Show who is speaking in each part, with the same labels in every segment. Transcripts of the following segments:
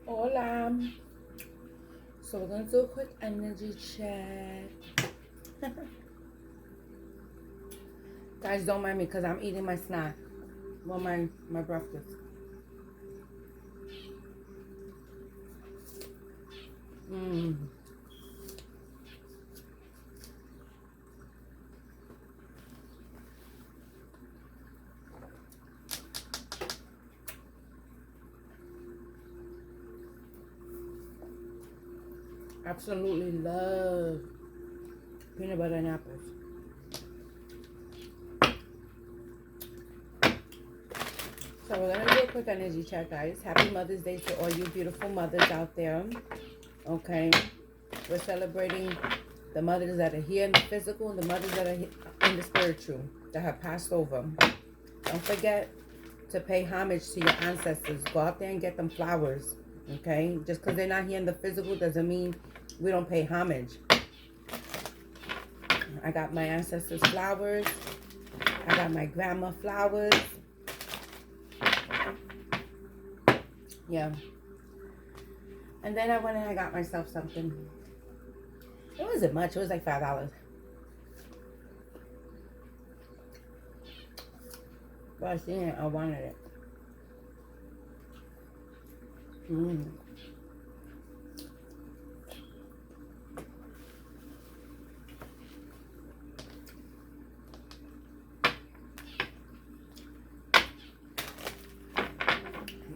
Speaker 1: Hola. So we're gonna do a quick energy check. Guys, don't mind me because I'm eating my snack. Well, my breakfast. Mmm. Absolutely love peanut butter and apples. So we're gonna do a quick energy check, guys. Happy Mother's Day to all you beautiful mothers out there. Okay, we're celebrating the mothers that are here in the physical and the mothers that are in the spiritual that have passed over. Don't forget to pay homage to your ancestors. Go out there and get them flowers. Okay, just because they're not here in the physical doesn't mean we don't pay homage. I got my ancestors flowers. I got my grandma flowers. Yeah. And then I went and I got myself something. It wasn't much. It was like $5. But I seen it. I wanted it.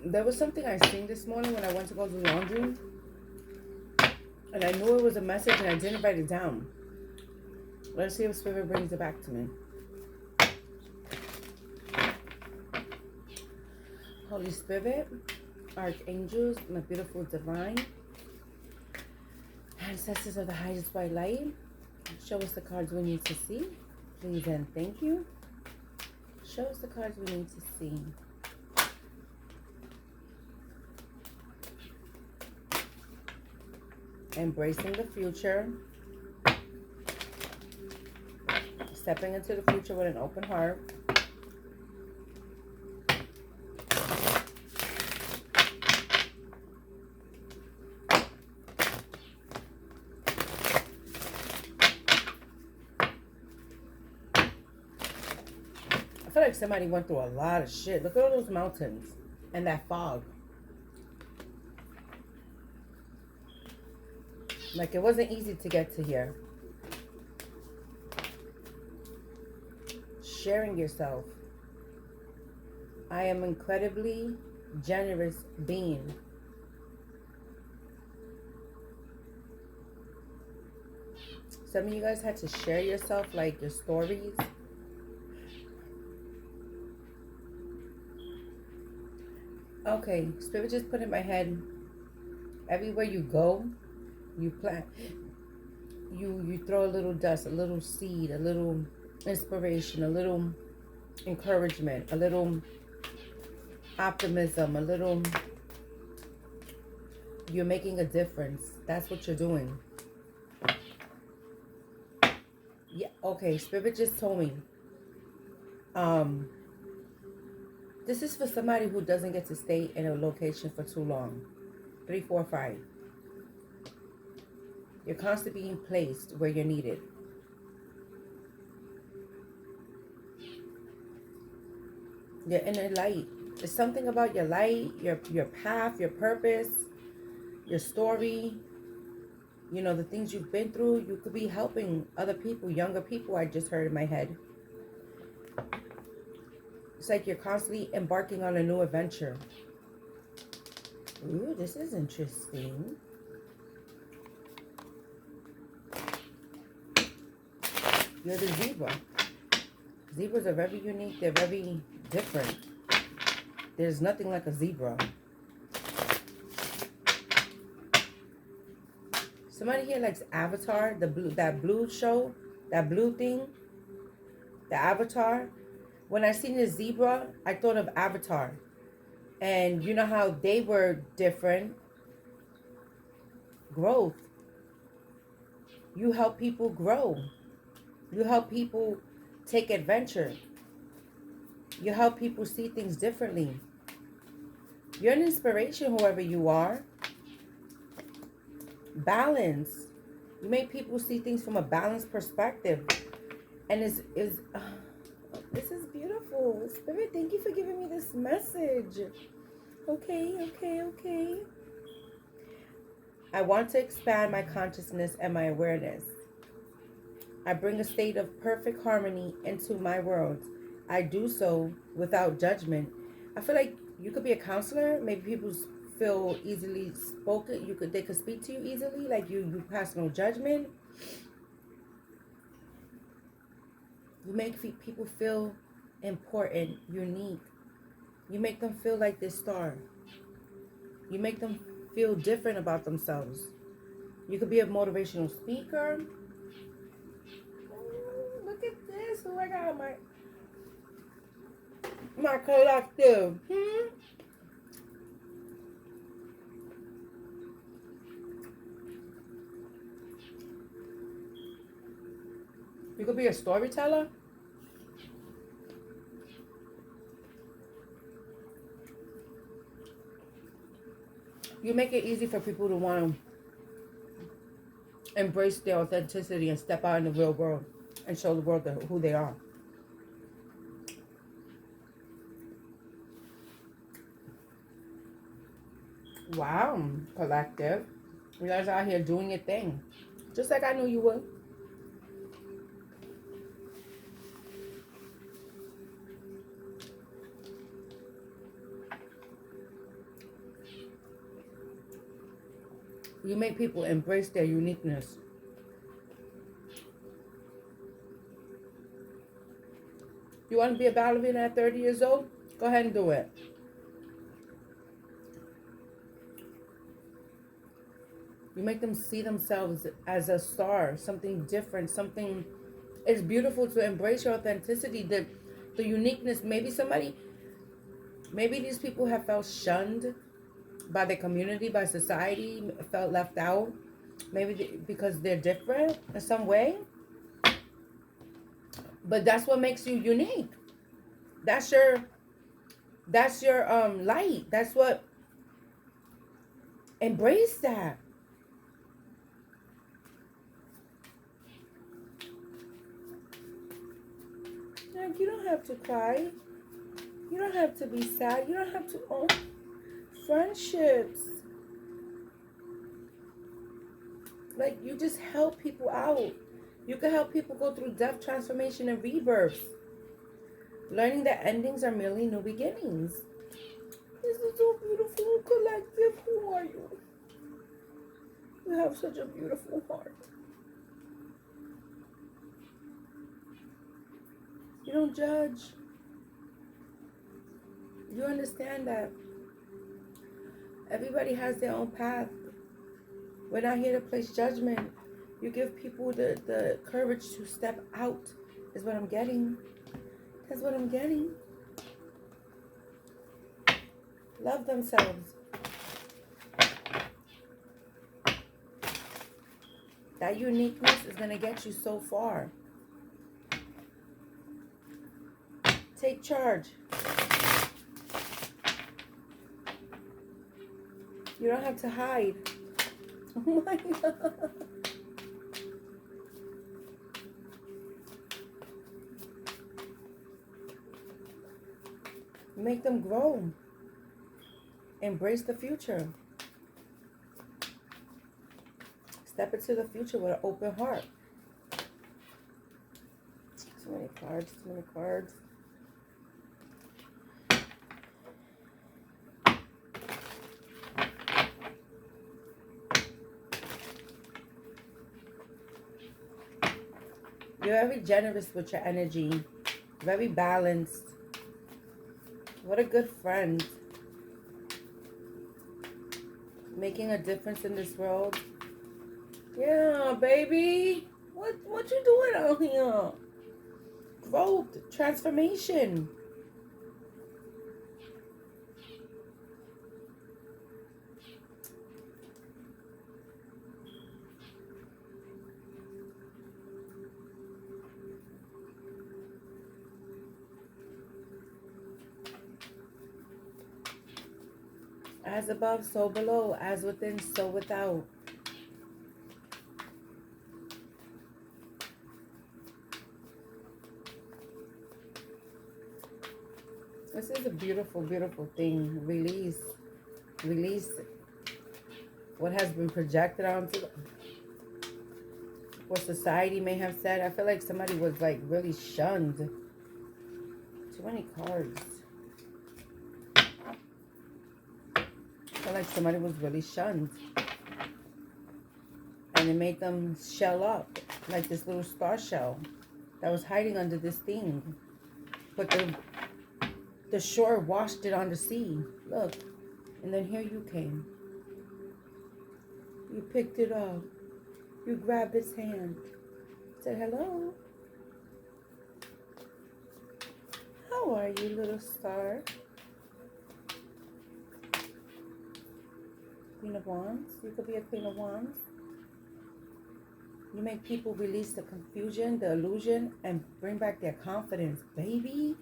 Speaker 1: There was something I seen this morning when I went to go do laundry. And I knew it was a message and I didn't write it down. Let's see if Spirit brings it back to me. Holy Spirit, Archangels, my beautiful divine, ancestors of the highest white light, show us the cards we need to see. Please and thank you. Show us the cards we need to see. Embracing the future. Stepping into the future with an open heart. I feel like somebody went through a lot of shit. Look at all those mountains and that fog. Like, it wasn't easy to get to here. Sharing yourself. I am incredibly generous being. Some of you guys had to share yourself, like your stories. Okay, Spirit just put in my head, everywhere you go, you plant, you throw a little dust, a little seed, a little inspiration, a little encouragement, a little optimism, a little, you're making a difference. That's what you're doing. Yeah, okay, Spirit just told me, this is for somebody who doesn't get to stay in a location for too long. 3, 4, 5. You're constantly being placed where you're needed. Your inner light. There's something about your light, your path, your purpose, your story. You know, the things you've been through. You could be helping other people, younger people, I just heard in my head. It's like you're constantly embarking on a new adventure. Ooh, this is interesting. You're the zebra. Zebras are very unique. They're very different. There's nothing like a zebra. Somebody here likes Avatar, that blue show, that blue thing, the Avatar. When I seen the zebra, I thought of Avatar. And you know how they were different. Growth. You help people grow. You help people take adventure. You help people see things differently. You're an inspiration, whoever you are. balance. You make people see things from a balanced perspective. And this is beautiful. Spirit, thank you for giving me this message. Okay. I want to expand my consciousness and my awareness. I bring a state of perfect harmony into my world. I do so without judgment. I feel like you could be a counselor. Maybe people feel easily spoken. They could speak to you easily. Like you pass no judgment. You make people feel important, unique. You make them feel like this star. You make them feel different about themselves. You could be a motivational speaker. Ooh, look at this. Oh, I got my collective. You could be a storyteller. You make it easy for people to want to embrace their authenticity and step out in the real world and show the world who they are. Wow, collective. You guys out here doing your thing. Just like I knew you would. You make people embrace their uniqueness. You want to be a ballerina at 30 years old? Go ahead and do it. You make them see themselves as a star, something different, something. It's beautiful to embrace your authenticity, the uniqueness. Maybe these people have felt shunned by the community, by society, felt left out. Maybe because they're different in some way. But that's what makes you unique. That's your light. That's what. Embrace that. Like, you don't have to cry. You don't have to be sad. You don't have to own friendships. Like, you just help people out. You can help people go through death, transformation, and rebirth. Learning that endings are merely new beginnings. This is so beautiful, collective. Who are you? You have such a beautiful heart. You don't judge. You understand that everybody has their own path. We're not here to place judgment. You give people the courage to step out is what I'm getting. That's what I'm getting. Love themselves. That uniqueness is going to get you so far. Take charge. You don't have to hide. Oh my God. Make them grow. Embrace the future. Step into the future with an open heart. Too many cards, too many cards. You're very generous with your energy. Very balanced. What a good friend. Making a difference in this world. Yeah, baby. What you doing out here? Growth, transformation. As above, so below. As within, so without. This is a beautiful, beautiful thing. Release. Release what has been projected onto what society may have said. I feel like somebody was like really shunned. Too many cards. I feel like somebody was really shunned. And it made them shell up. Like this little star shell that was hiding under this thing. But the shore washed it on the sea. Look. And then here you came. You picked it up. You grabbed its hand. Said, hello. How are you, little star? Queen of Wands. You could be a Queen of Wands. You make people release the confusion, the illusion, and bring back their confidence. Baby.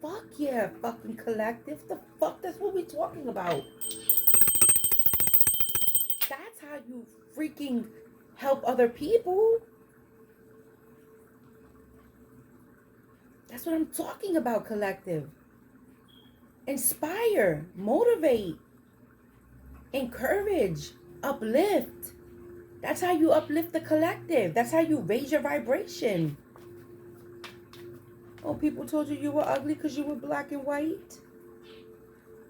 Speaker 1: Fuck yeah, fucking collective. The fuck? That's what we're talking about. That's how you freaking help other people. That's what I'm talking about, collective. Inspire, motivate, encourage, uplift. That's how you uplift the collective. That's how you raise your vibration. Oh, people told you were ugly because you were black and white.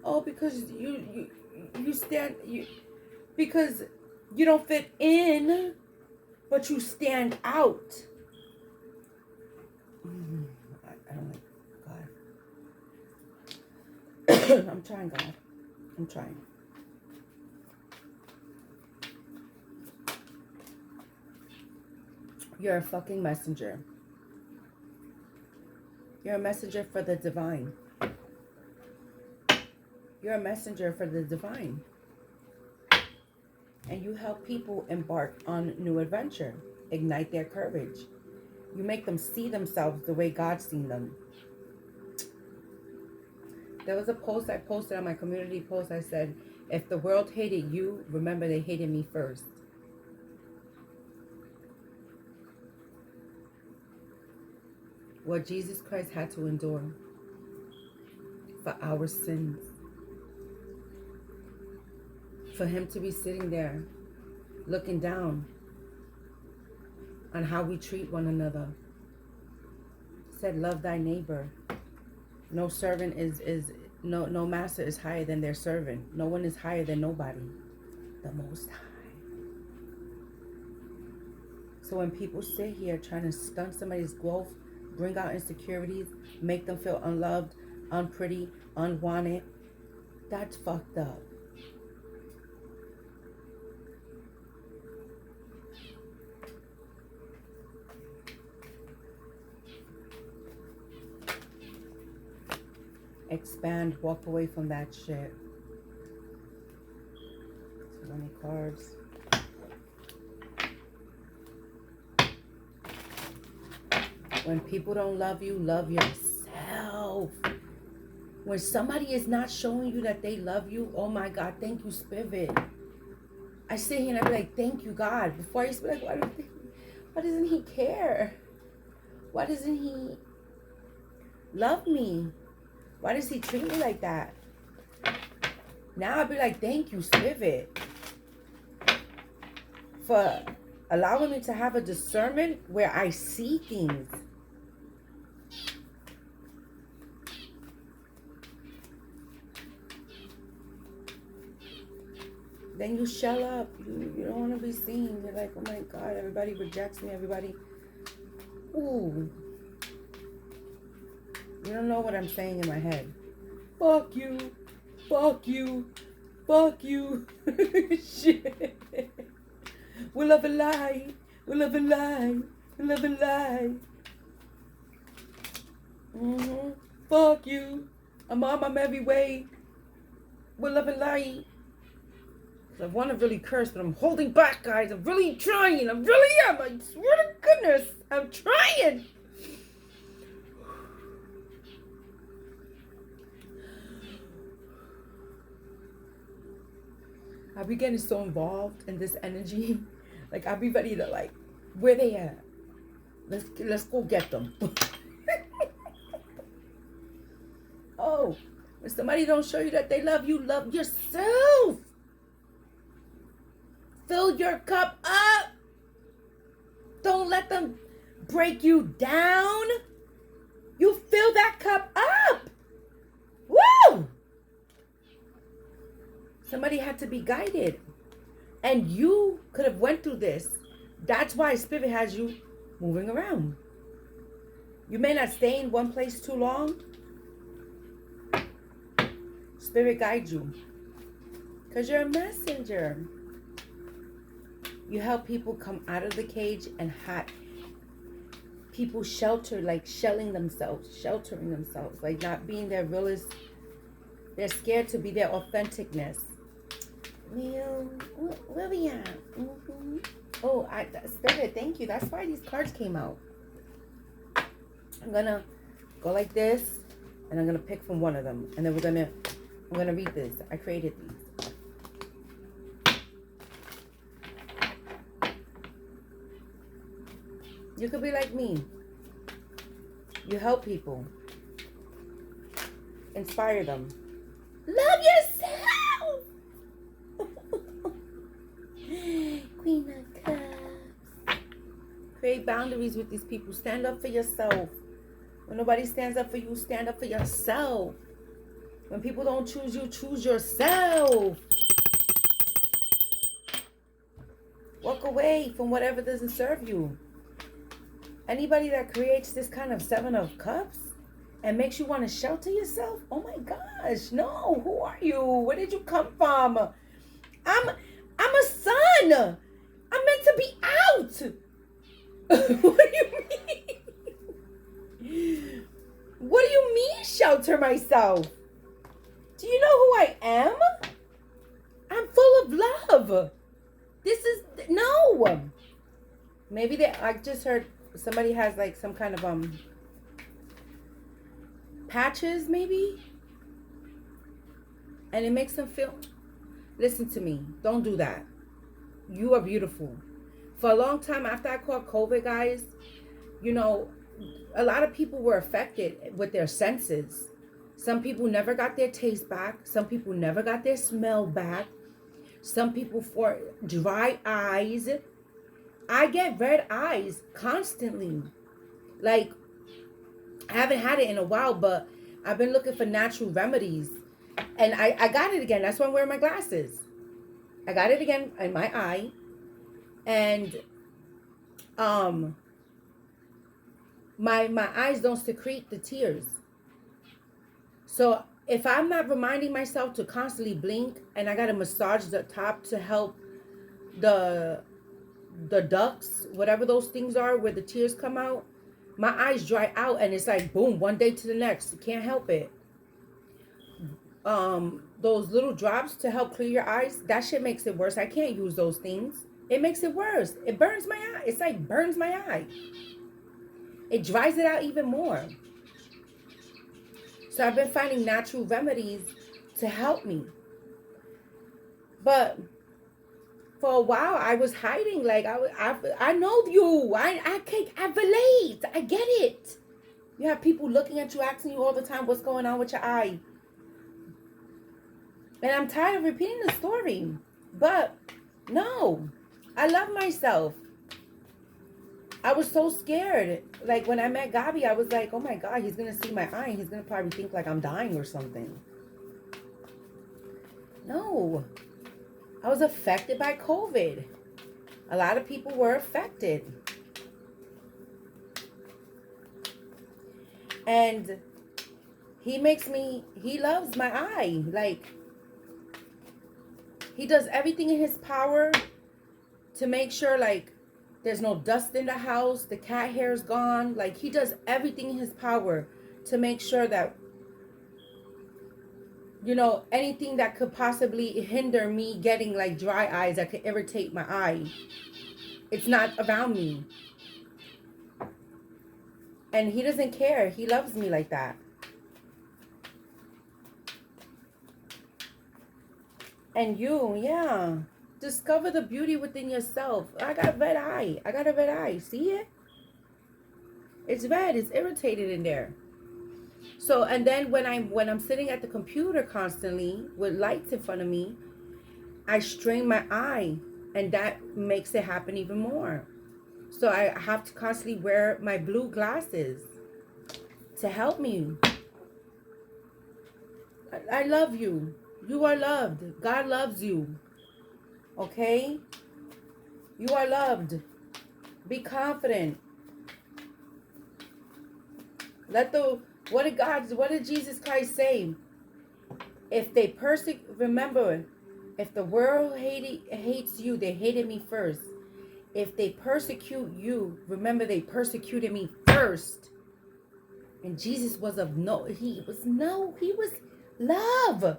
Speaker 1: Oh, because because you don't fit in, but you stand out. I don't like God. I'm trying, God. I'm trying. You're a fucking messenger. You're a messenger for the divine. You're a messenger for the divine. And you help people embark on new adventure. Ignite their courage. You make them see themselves the way God's seen them. There was a post I posted on my community post. I said, if the world hated you, remember they hated me first. What Jesus Christ had to endure for our sins. For him to be sitting there looking down on how we treat one another. Said, love thy neighbor. No servant no master is higher than their servant. No one is higher than nobody. The Most High. So when people sit here trying to stunt somebody's growth, bring out insecurities, make them feel unloved, unpretty, unwanted, that's fucked up. Expand, walk away from that shit. So many cards. When people don't love you, love yourself. When somebody is not showing you that they love you, oh my God, thank you, Spirit. I sit here and I be like, thank you, God. Before I used to be like, why doesn't he care? Why doesn't he love me? Why does he treat me like that? Now I'll be like, thank you, Spirit, for allowing me to have a discernment where I see things. Then you shell up. You don't want to be seen. You're like, oh my God, everybody rejects me. Everybody. Ooh. You don't know what I'm saying in my head. Fuck you. Fuck you. Fuck you. Shit. We love a lie. We love a lie. We love a lie. Fuck you. I'm on my merry way. We love a lie. I want to really curse, but I'm holding back, guys. I'm really trying. I really am. I swear to goodness. I'm trying. I'll be getting so involved in this energy. Like, I'll be ready to, like, where they at? Let's go get them. Oh, When somebody don't show you that they love you, love yourself. Fill your cup up. Don't let them break you down. You fill that cup up. Woo! Somebody had to be guided. And you could have went through this. That's why Spirit has you moving around. You may not stay in one place too long. Spirit guides you. Because you're a messenger. You help people come out of the cage and people shelter, like sheltering themselves, like not being their realest. They're scared to be their authenticness. Well, where we at? Mm-hmm. Oh, Spirit, thank you. That's why these cards came out. I'm gonna go like this, and I'm gonna pick from one of them, and then I'm gonna read this. I created these. You could be like me. You help people. Inspire them. Love yourself! Queen of Cups. Create boundaries with these people. Stand up for yourself. When nobody stands up for you, stand up for yourself. When people don't choose you, choose yourself. Walk away from whatever doesn't serve you. Anybody that creates this kind of 7 of Cups and makes you want to shelter yourself, oh my gosh, no. Who are you? Where did you come from? I'm a son. I'm meant to be out. What do you mean? What do you mean shelter myself? Do you know who I am? I'm full of love. No. Maybe I just heard somebody has like some kind of patches maybe, and it makes them feel. Listen to me, don't do that. You are beautiful. For a long time after I caught COVID, guys, you know, a lot of people were affected with their senses. Some people never got their taste back. Some people never got their smell back. Some people for dry eyes. I get red eyes constantly. Like, I haven't had it in a while, but I've been looking for natural remedies. And I got it again. That's why I'm wearing my glasses. I got it again in my eye. And my eyes don't secrete the tears. So if I'm not reminding myself to constantly blink, and I got to massage the top to help the ducts, whatever those things are where the tears come out, my eyes dry out, and it's like boom, one day to the next. You can't help it. Those little drops to help clear your eyes, that shit makes it worse. I can't use those things. It makes it worse. It burns my eye. It's like burns my eye. It dries it out even more. So I've been finding natural remedies to help me. But for a while I was hiding. Like I know you. I relate. I get it. You have people looking at you, asking you all the time, what's going on with your eye? And I'm tired of repeating the story. But no, I love myself. I was so scared. Like when I met Gabi, I was like, oh my God, he's going to see my eye. And he's going to probably think like I'm dying or something. No. I was affected by COVID. A lot of people were affected. And he loves my eye. Like, he does everything in his power to make sure, like, there's no dust in the house, the cat hair is gone. Like, he does everything in his power to make sure that, you know, anything that could possibly hinder me getting, like, dry eyes that could irritate my eye, it's not around me. And he doesn't care. He loves me like that. And you, yeah. Discover the beauty within yourself. I got a red eye. I got a red eye. See it? It's red. It's irritated in there. So, and then when I'm sitting at the computer constantly with lights in front of me, I strain my eye, and that makes it happen even more. So I have to constantly wear my blue glasses to help me. I love you. You are loved. God loves you. Okay? You are loved. Be confident. What did Jesus Christ say? If they remember, if the world hates you, they hated me first. If they persecute you, remember they persecuted me first. And Jesus was he was love.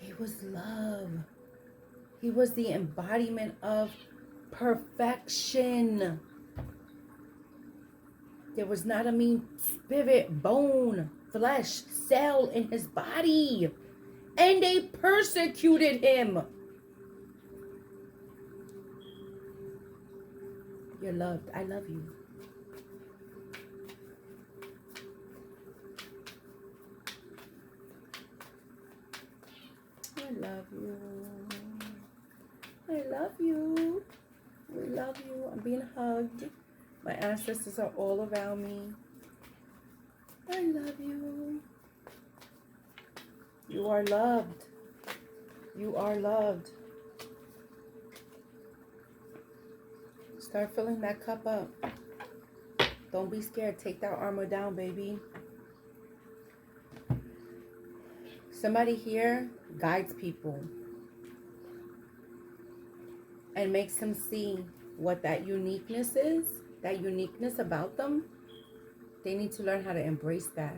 Speaker 1: He was love. He was the embodiment of perfection. There was not a mean spirit, bone, flesh, cell in his body. And they persecuted him. You're loved. I love you. I love you. I love you. We love you. I'm being hugged. My ancestors are all around me. I love you. You are loved. You are loved. Start filling that cup up. Don't be scared. Take that armor down, baby. Somebody here guides people and makes them see what that uniqueness is, that uniqueness about them. They need to learn how to embrace that.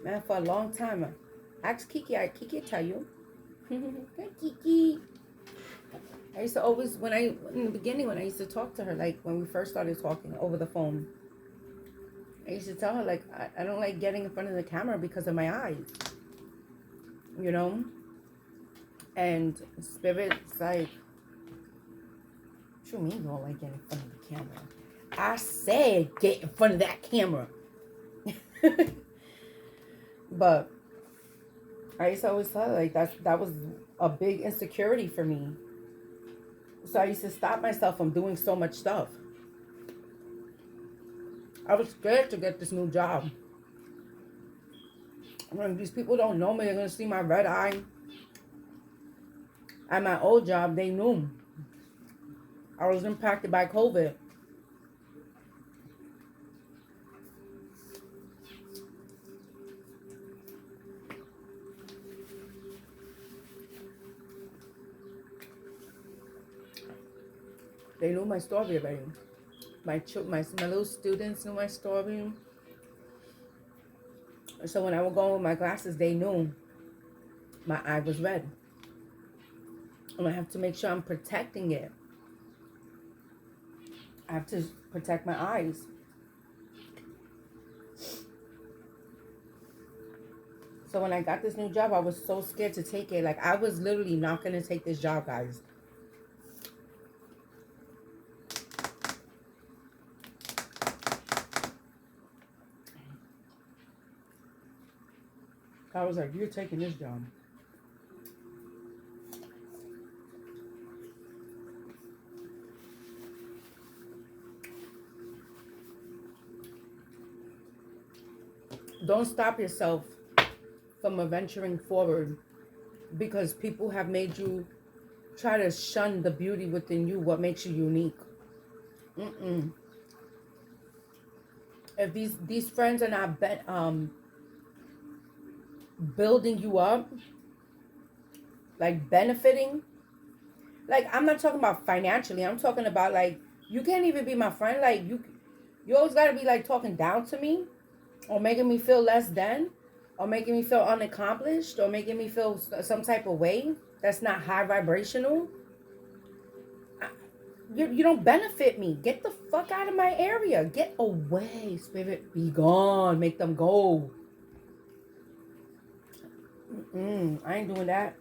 Speaker 1: Man, for a long time, ask Kiki. Kiki tell you. Hey, Kiki. I used to always, in the beginning, when I used to talk to her, like when we first started talking over the phone, I used to tell her, like, I don't like getting in front of the camera because of my eyes. You know? And Spirit's like, what you mean you don't like getting in front of the camera? I said get in front of that camera. But I used to always tell her, like, that was a big insecurity for me. So I used to stop myself from doing so much stuff. I was scared to get this new job. When these people don't know me, they're going to see my red eye. At my old job, they knew I was impacted by COVID. They knew my story already. My little students knew my story. So when I would go with my glasses, they knew my eye was red. And I have to make sure I'm protecting it. I have to protect my eyes. So when I got this new job, I was so scared to take it. Like, I was literally not going to take this job, guys. I was like, you're taking this job. Don't stop yourself from venturing forward because people have made you try to shun the beauty within you, what makes you unique. If these friends are not building you up, like benefiting, like I'm not talking about financially, I'm talking about like you can't even be my friend. Like you always gotta be like talking down to me or making me feel less than or making me feel unaccomplished or making me feel some type of way that's not high vibrational. You don't benefit me. Get the fuck out of my area. Get away, spirit. Be gone. Make them go. I ain't doing that.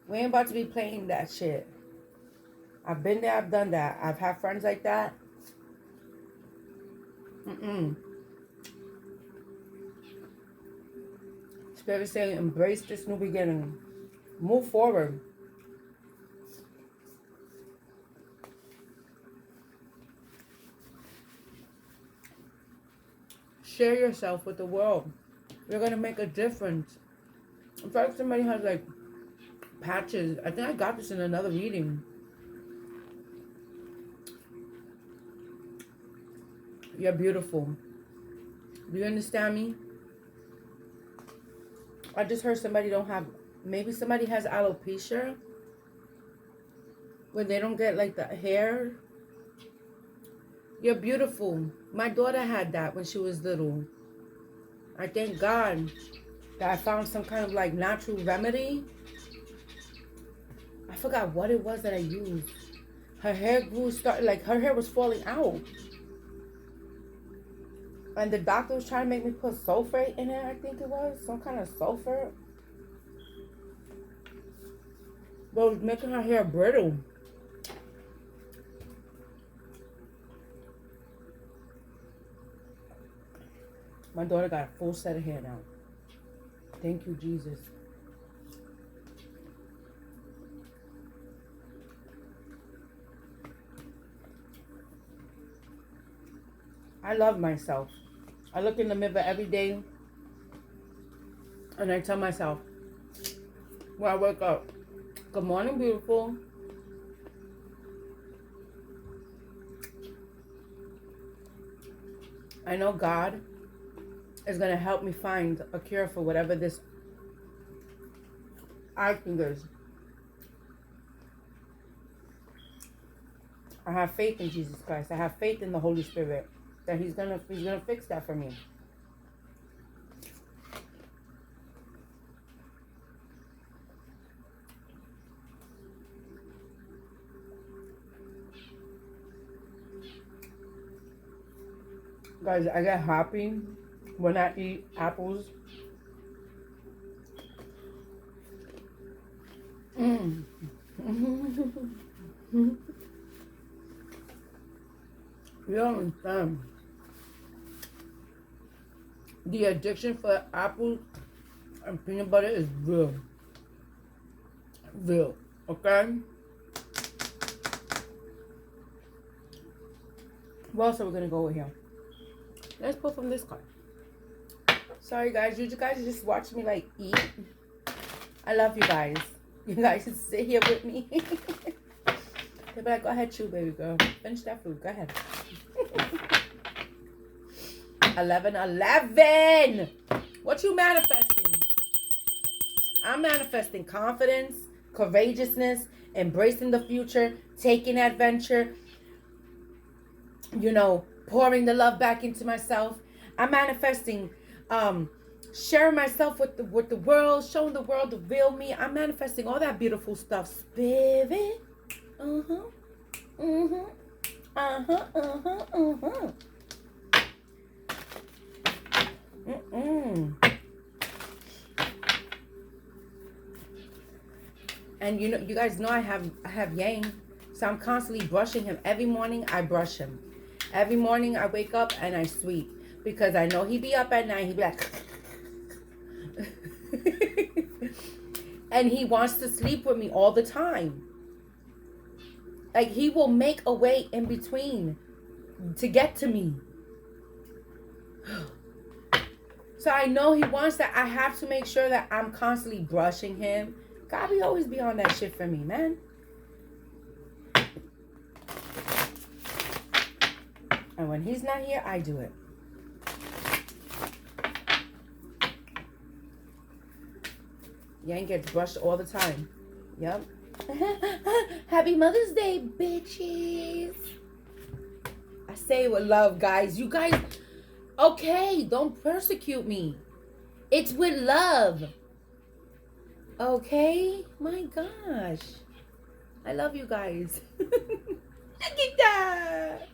Speaker 1: We ain't about to be playing that shit. I've been there. I've done that. I've had friends like that. Spirit is saying, embrace this new beginning. Move forward. Share yourself with the world. You're going to make a difference. In fact, somebody has like patches. I think I got this in another reading. You're beautiful. Do you understand me? I just heard somebody don't have, maybe somebody has alopecia. When they don't get like the hair. You're beautiful. My daughter had that when she was little. I thank God that I found some kind of like natural remedy. I forgot what it was that I used. Her hair grew, like her hair was falling out. And the doctor was trying to make me put sulfate in it, I think it was. Some kind of sulfur. But it was making her hair brittle. My daughter got a full set of hair now. Thank you, Jesus. I love myself. I look in the mirror every day and I tell myself when I wake up, good morning, beautiful. I know God is going to help me find a cure for whatever this eye thing is. I have faith in Jesus Christ. I have faith in the Holy Spirit that He's gonna fix that for me. Guys, I get happy when I eat apples. You don't understand. The addiction for apples and peanut butter is real. Real. Okay? What else are we going to go with here? Let's pull from this card. Sorry, guys. You guys just watch me, like, eat. I love you guys. You guys should sit here with me. They'll be like, go ahead, chew, baby girl. Finish that food. Go ahead. 11. What you manifesting? I'm manifesting confidence, courageousness, embracing the future, taking adventure, you know, pouring the love back into myself. I'm manifesting sharing myself with the world, showing the world the real me. I'm manifesting all that beautiful stuff. Spirit. And you know, you guys know I have Yang, so I'm constantly brushing him. Every morning I brush him. Every morning I wake up and I sweep, because I know he be up at night. He be like, and he wants to sleep with me all the time. Like, he will make a way in between to get to me. So I know he wants that. I have to make sure that I'm constantly brushing him. God be always be on that shit for me, man. And when he's not here, I do it. Yang gets brushed all the time. Yep. Happy Mother's Day, bitches. I say it with love, guys. You guys, okay, don't persecute me. It's with love. Okay? My gosh. I love you guys. Look at that.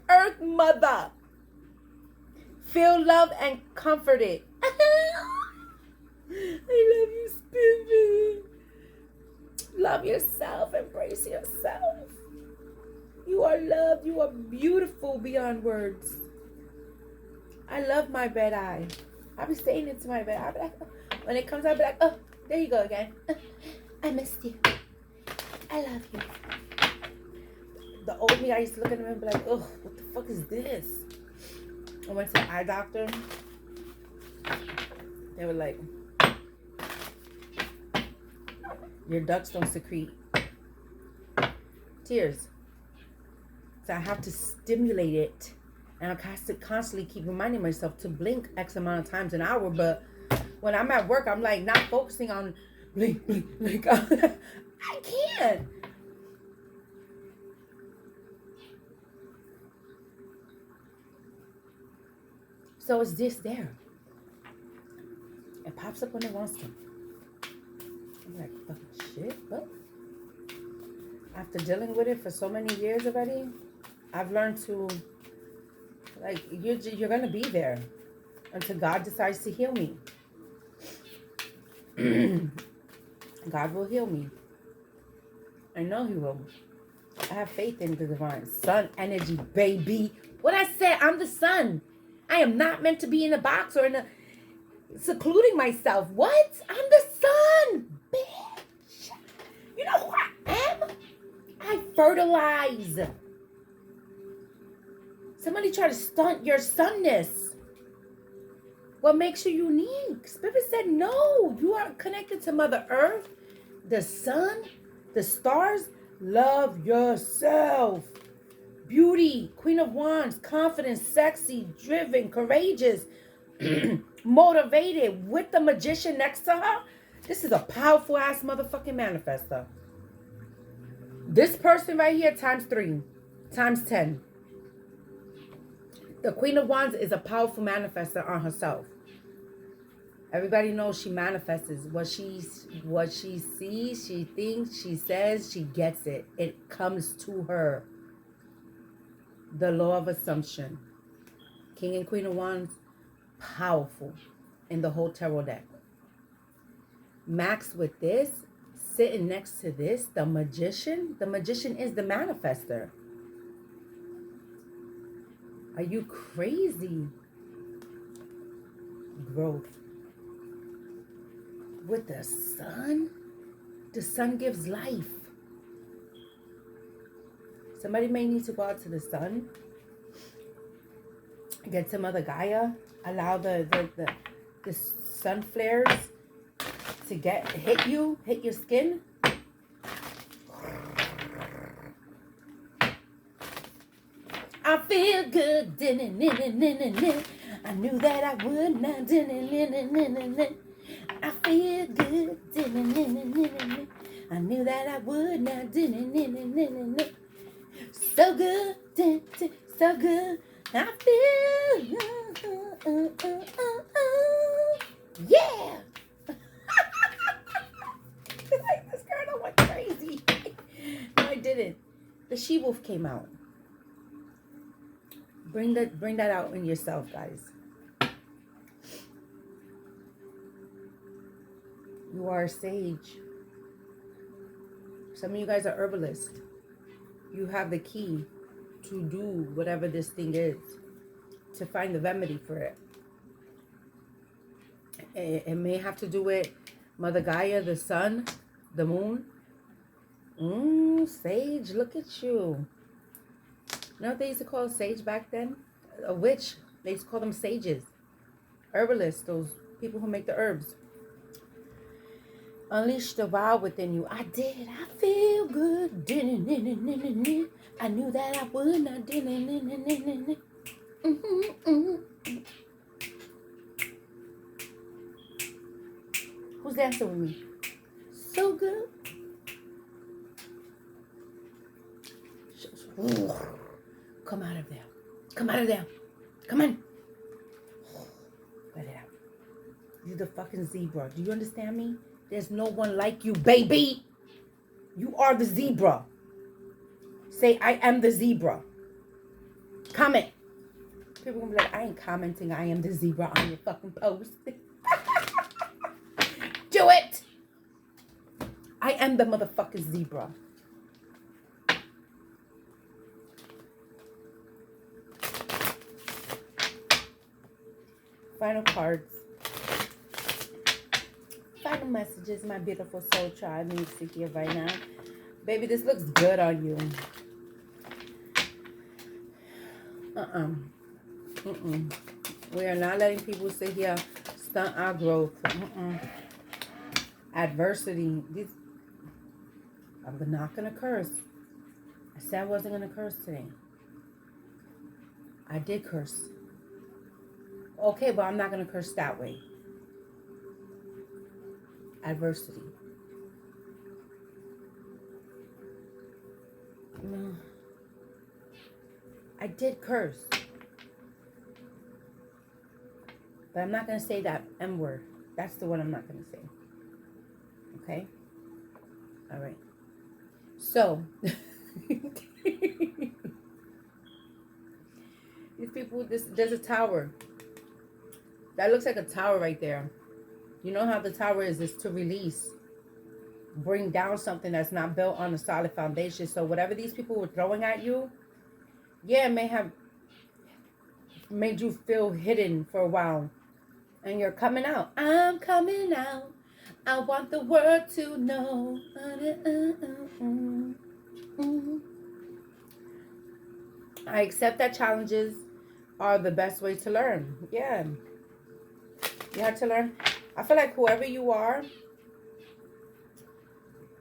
Speaker 1: Earth Mother. Feel love and comforted. I love you, Spirit. Love yourself. Embrace yourself. You are loved. You are beautiful beyond words. I love my red eye. I'll be saying it to my red eye. I'll be like, oh. When it comes out, I'll be like, oh, there you go again. I missed you. I love you. The old me, I used to look at him and be like, oh, what the fuck is this? I went to the eye doctor. They were like, your ducts don't secrete tears. So I have to stimulate it. And I have to constantly keep reminding myself to blink X amount of times an hour. But when I'm at work, I'm like not focusing on blink, blink, blink. I can't. So it's just there. It pops up when it wants to. I'm like, fucking shit, what? After dealing with it for so many years already, I've learned to, like, you're going to be there until God decides to heal me. God will heal me. I know he will. I have faith in the divine. Sun energy, baby. What I said, I'm the sun. I am not meant to be in a box or in a secluding myself. What? I'm the sun, bitch. You know who I am? I fertilize. Somebody try to stunt your sunness. What makes you unique? Spirit said no. You are connected to Mother Earth, the sun, the stars. Love yourself. Beauty, Queen of Wands, confident, sexy, driven, courageous, motivated, with the Magician next to her. This is a powerful ass motherfucking manifester. This person right here times 3, times 10. The Queen of Wands is a powerful manifester on herself. Everybody knows she manifests what she sees, she thinks, she says, she gets it. It comes to her. The law of assumption. King and Queen of Wands, powerful in the whole tarot deck. Max with this, sitting next to this, the Magician. The Magician is the manifester. Are you crazy? Growth. With the sun gives life. Somebody may need to go out to the sun, get some other Gaia, allow the sun flares to hit your skin. I feel good. I knew that I would not. I feel good. I knew that I would not. So good, so good. I feel, yeah. Like this girl, I went crazy. No, I didn't. The she-wolf came out. Bring that out in yourself, guys. You are a sage. Some of you guys are herbalists. You have the key to do whatever this thing is, to find the remedy for it. It may have to do with Mother Gaia, the sun, the moon. Sage, look at you. You know what they used to call a sage back then? A witch. They used to call them sages. Herbalists, those people who make the herbs. Unleash the wild within you. I did. I feel good. I knew that I would not. Who's dancing with me? So good. Come out of there. Come out of there. Come on. Let it out. You're the fucking zebra. Do you understand me? There's no one like you, baby. You are the zebra. Say, I am the zebra. Comment. People gonna be like, I ain't commenting. I am the zebra on your fucking post. Do it. I am the motherfucking zebra. Final cards. Final messages, my beautiful soul tribe needs to hear right now. Baby, this looks good on you. We are not letting people sit here stunt our growth. Adversity. I'm not going to curse. I said I wasn't going to curse today. I did curse. Okay, but I'm not going to curse that way. Adversity. No. I did curse. But I'm not going to say that M word. That's the one I'm not going to say. Okay? All right. So, these people, there's a tower. That looks like a tower right there. You know how the tower is to release. Bring down something that's not built on a solid foundation. So whatever these people were throwing at you, yeah, it may have made you feel hidden for a while. And you're coming out. I'm coming out. I want the world to know. I accept that challenges are the best way to learn. Yeah. You have to learn. I feel like whoever you are,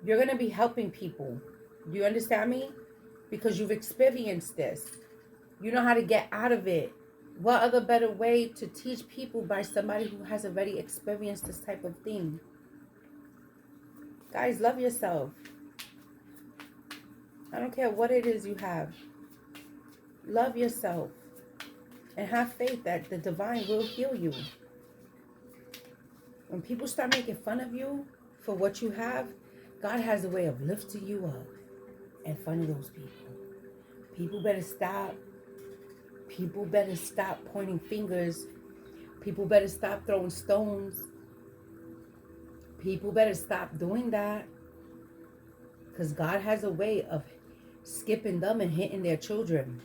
Speaker 1: you're going to be helping people. Do you understand me? Because you've experienced this. You know how to get out of it. What other better way to teach people by somebody who has already experienced this type of thing? Guys, love yourself. I don't care what it is you have. Love yourself. And have faith that the divine will heal you. When people start making fun of you for what you have, God has a way of lifting you up in front of those people. People better stop. People better stop pointing fingers. People better stop throwing stones. People better stop doing that. Because God has a way of skipping them and hitting their children.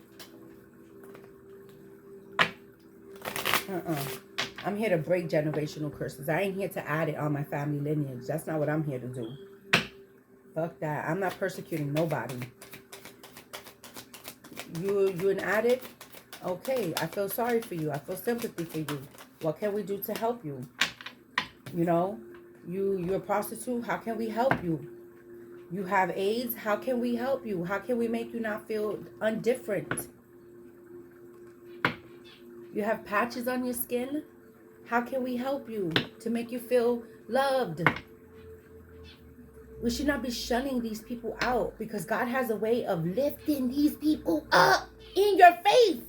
Speaker 1: I'm here to break generational curses. I ain't here to add it on my family lineage. That's not what I'm here to do. Fuck that. I'm not persecuting nobody. You an addict? Okay, I feel sorry for you. I feel sympathy for you. What can we do to help you? You know, you're a prostitute. How can we help you? You have AIDS. How can we help you? How can we make you not feel undifferent? You have patches on your skin. How can we help you to make you feel loved? We should not be shunning these people out because God has a way of lifting these people up in your face.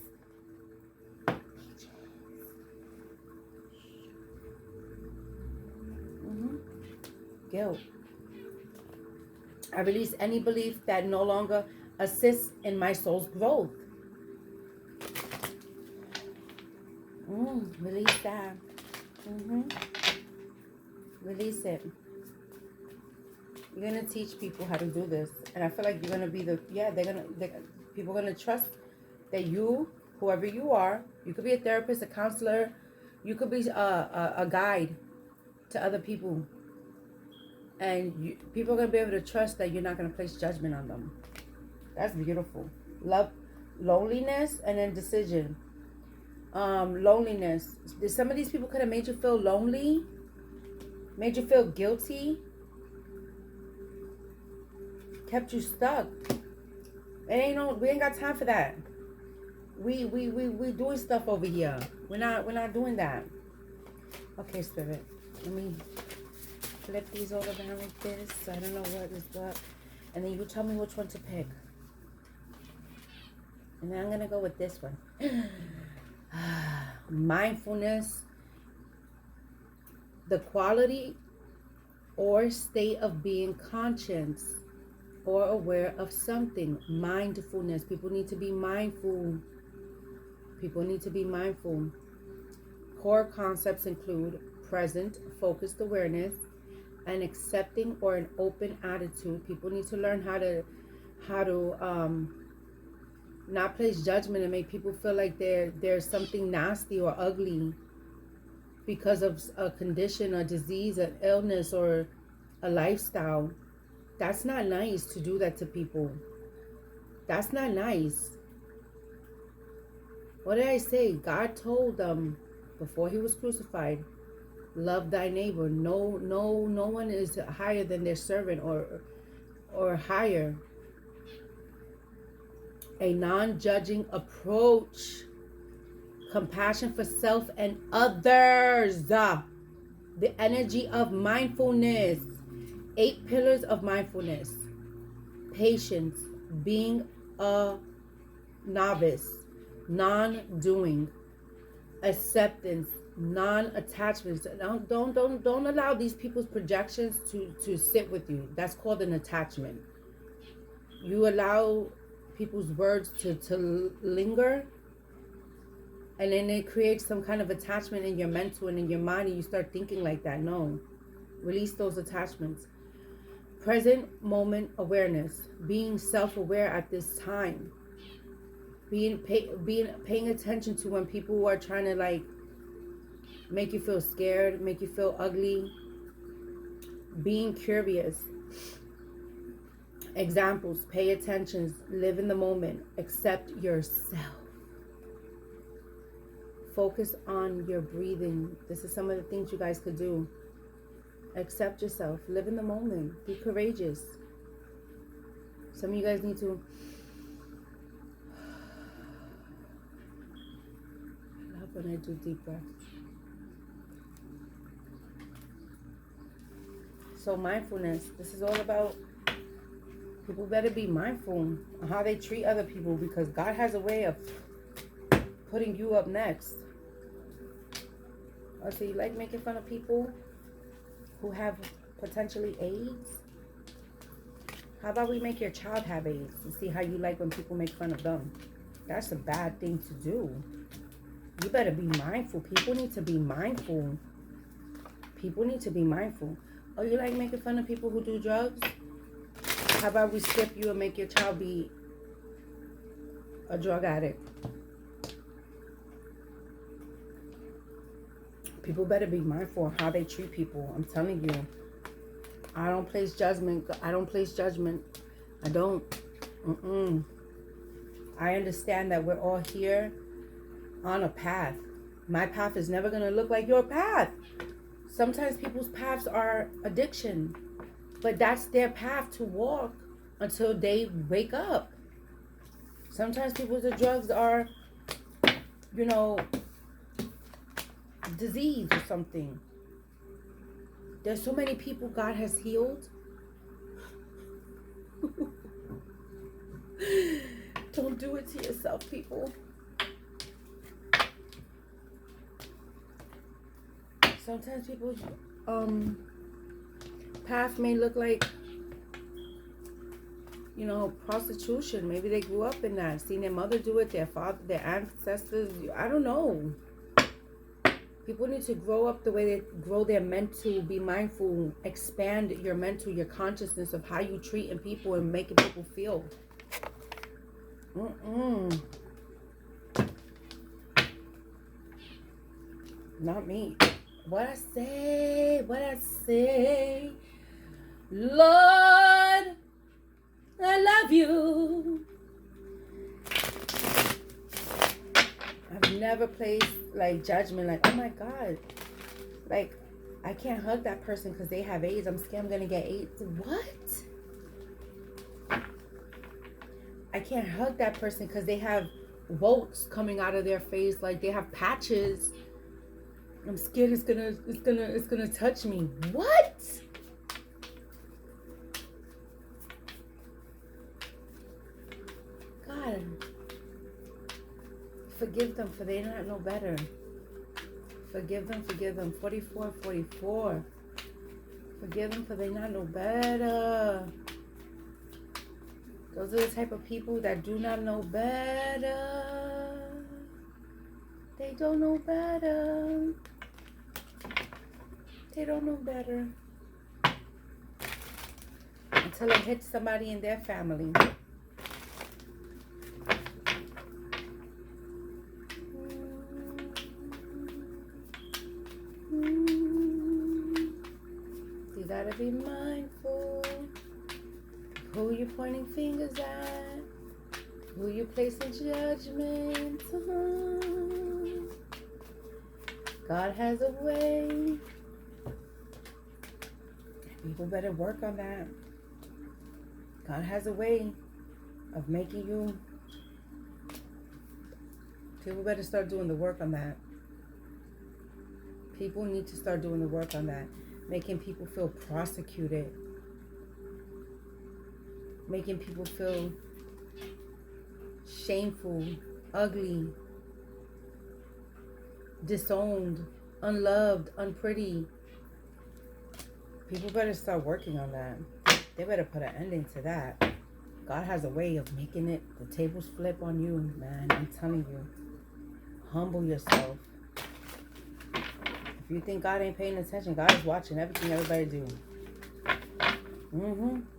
Speaker 1: Guilt. I release any belief that no longer assists in my soul's growth. Release that. Release it. You're going to teach people how to do this. And I feel like you're going to be people are going to trust that you, whoever you are, you could be a therapist, a counselor, you could be a guide to other people. And people are going to be able to trust that you're not going to place judgment on them. That's beautiful. Love, loneliness, and then decision. Loneliness. Some of these people could have made you feel lonely, made you feel guilty, kept you stuck. We ain't got time for that. We doing stuff over here. We're not doing that. Okay, Spirit. Let me flip these all around like this. I don't know what is what. And then you tell me which one to pick. And then I'm gonna go with this one. Mindfulness, the quality or state of being conscious or aware of something. Mindfulness. People need to be mindful. People need to be mindful. Core concepts include present, focused awareness, an accepting or an open attitude. People need to learn how to not place judgment and make people feel like there's something nasty or ugly. because of a condition, a disease, an illness, or a lifestyle. That's not nice to do that to people. That's not nice. What did I say? God told them before he was crucified, love thy neighbor. No one is higher than their servant or higher. A non-judging approach. Compassion for self and others. The energy of mindfulness. 8 pillars of mindfulness. Patience. Being a novice. Non-doing. Acceptance. Non-attachments. Don't allow these people's projections to sit with you. That's called an attachment. You allow people's words to linger, and then it creates some kind of attachment in your mental and in your mind, and you start thinking like that. No. Release those attachments. Present moment awareness. Being self-aware at this time. Paying attention to when people are trying to like make you feel scared, make you feel ugly. Being curious. Examples. Pay attention. Live in the moment. Accept yourself. Focus on your breathing. This is some of the things you guys could do. Accept yourself. Live in the moment. Be courageous. Some of you guys need to... I love when I do deep breaths. So mindfulness. This is all about... People better be mindful on how they treat other people, because God has a way of putting you up next. Oh, so you like making fun of people who have potentially AIDS? How about we make your child have AIDS and see how you like when people make fun of them? That's a bad thing to do. You better be mindful. People need to be mindful. People need to be mindful. Oh, you like making fun of people who do drugs? How about we skip you and make your child be a drug addict? People better be mindful of how they treat people. I'm telling you. I don't place judgment. I don't place judgment. I don't. I understand that we're all here on a path. My path is never going to look like your path. Sometimes people's paths are addiction. But that's their path to walk until they wake up. Sometimes people's drugs are, you know, disease or something. There's so many people God has healed. Don't do it to yourself, people. Sometimes people's path may look like, you know, prostitution. Maybe they grew up in that, seen their mother do it, their father, their ancestors. I don't know. People need to grow up the way they grow their mental, be mindful, expand your mental, your consciousness of how you treating people and making people feel. Not me. What I say, Lord, I love you. I've never placed like judgment, like, oh my God, like I can't hug that person because they have AIDS. I'm scared I'm gonna get AIDS. What? I can't hug that person because they have welts coming out of their face, like they have patches. I'm scared it's gonna touch me. What? God, forgive them, for they not know better. Forgive them. 44. Forgive them, for they not know better. Those are the type of people that do not know better. They don't know better. They don't know better. Until it hits somebody in their family. be mindful of who you're pointing fingers at, who you're placing judgment on. God has a way. People better work on that. God has a way of making you. People better start doing the work on that. People need to start doing the work on that. Making people feel prosecuted. Making people feel shameful, ugly, disowned, unloved, unpretty. People better start working on that. They better put an ending to that. God has a way of making it, the tables flip on you, man. I'm telling you. Humble yourself. If you think God ain't paying attention, God is watching everything everybody do.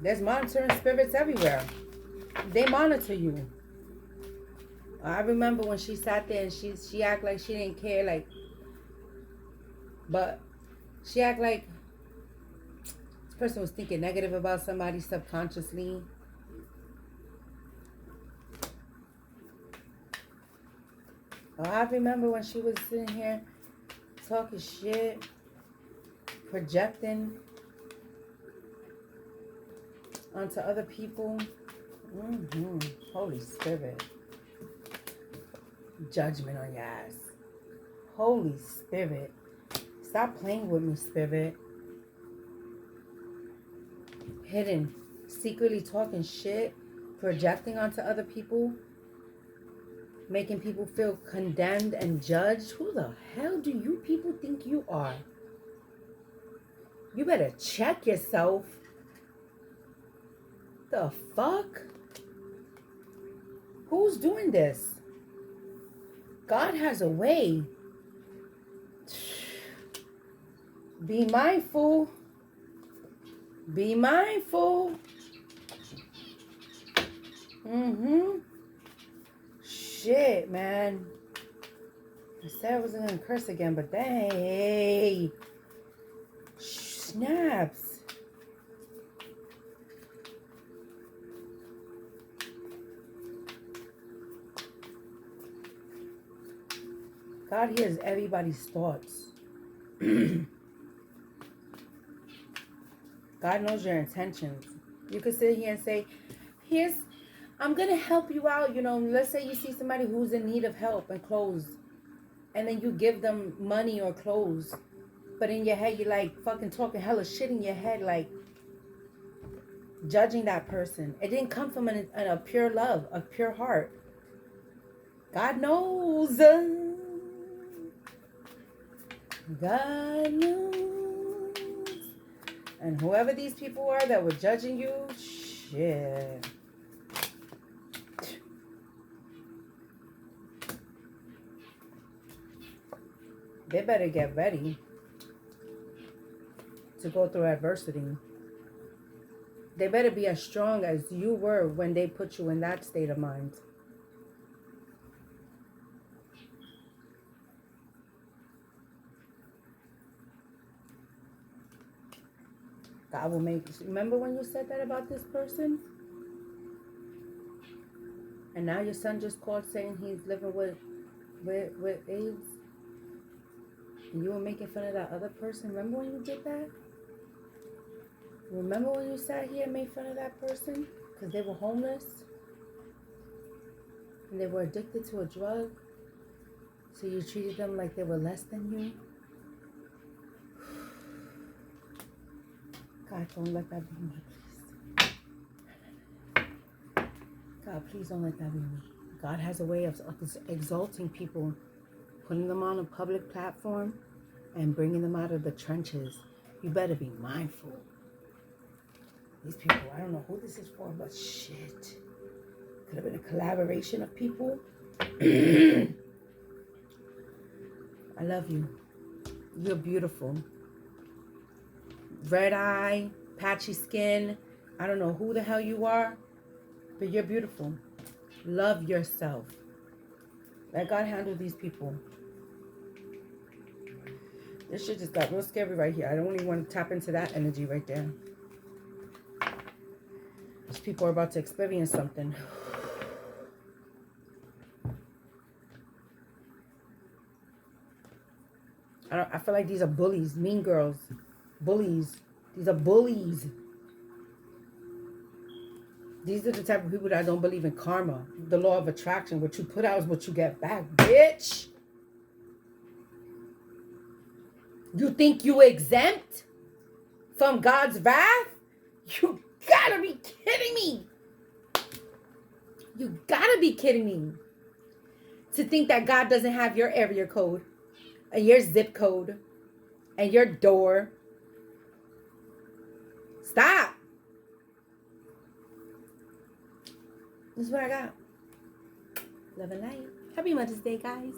Speaker 1: There's monitoring spirits everywhere. They monitor you. I remember when she sat there and she acted like she didn't care, like, but she acted like this person was thinking negative about somebody subconsciously. I remember when she was sitting here talking shit, projecting onto other people. Holy Spirit. Judgment on your ass. Holy Spirit. Stop playing with me, Spirit. Hidden. Secretly talking shit. Projecting onto other people. Making people feel condemned and judged. Who the hell do you people think you are? You better check yourself. The fuck? Who's doing this? God has a way. Be mindful. Be mindful. Shit, man. I said I wasn't gonna curse again, but hey, snaps. God hears everybody's thoughts. God knows your intentions. You could sit here and say, I'm going to help you out. You know, let's say you see somebody who's in need of help and clothes. And then you give them money or clothes. But in your head, you're like fucking talking hella shit in your head, like judging that person. It didn't come from a pure love, a pure heart. God knows. God knows. And whoever these people are that were judging you, shit. They better get ready to go through adversity. They better be as strong as you were when they put you in that state of mind. God will make... Remember when you said that about this person? And now your son just called saying he's living with AIDS? And you were making fun of that other person? Remember when you did that? Remember when you sat here and made fun of that person? Because they were homeless? And they were addicted to a drug? So you treated them like they were less than you? God, don't let that be me, please. God, please don't let that be me. God has a way of exalting people, putting them on a public platform, and bringing them out of the trenches. You better be mindful. These people, I don't know who this is for, but shit. Could have been a collaboration of people. I love you. You're beautiful. Red eye, patchy skin. I don't know who the hell you are, but you're beautiful. Love yourself. Let God handle these people. This shit just got real scary right here. I don't even want to tap into that energy right there. These people are about to experience something. I feel like these are bullies, mean girls, bullies. These are bullies. These are the type of people that don't believe in karma, the law of attraction. What you put out is what you get back, bitch. You think you exempt from God's wrath? You gotta be kidding me. You gotta be kidding me. To think that God doesn't have your area code and your zip code and your door. Stop. This is what I got. Love and light. Happy Mother's Day, guys.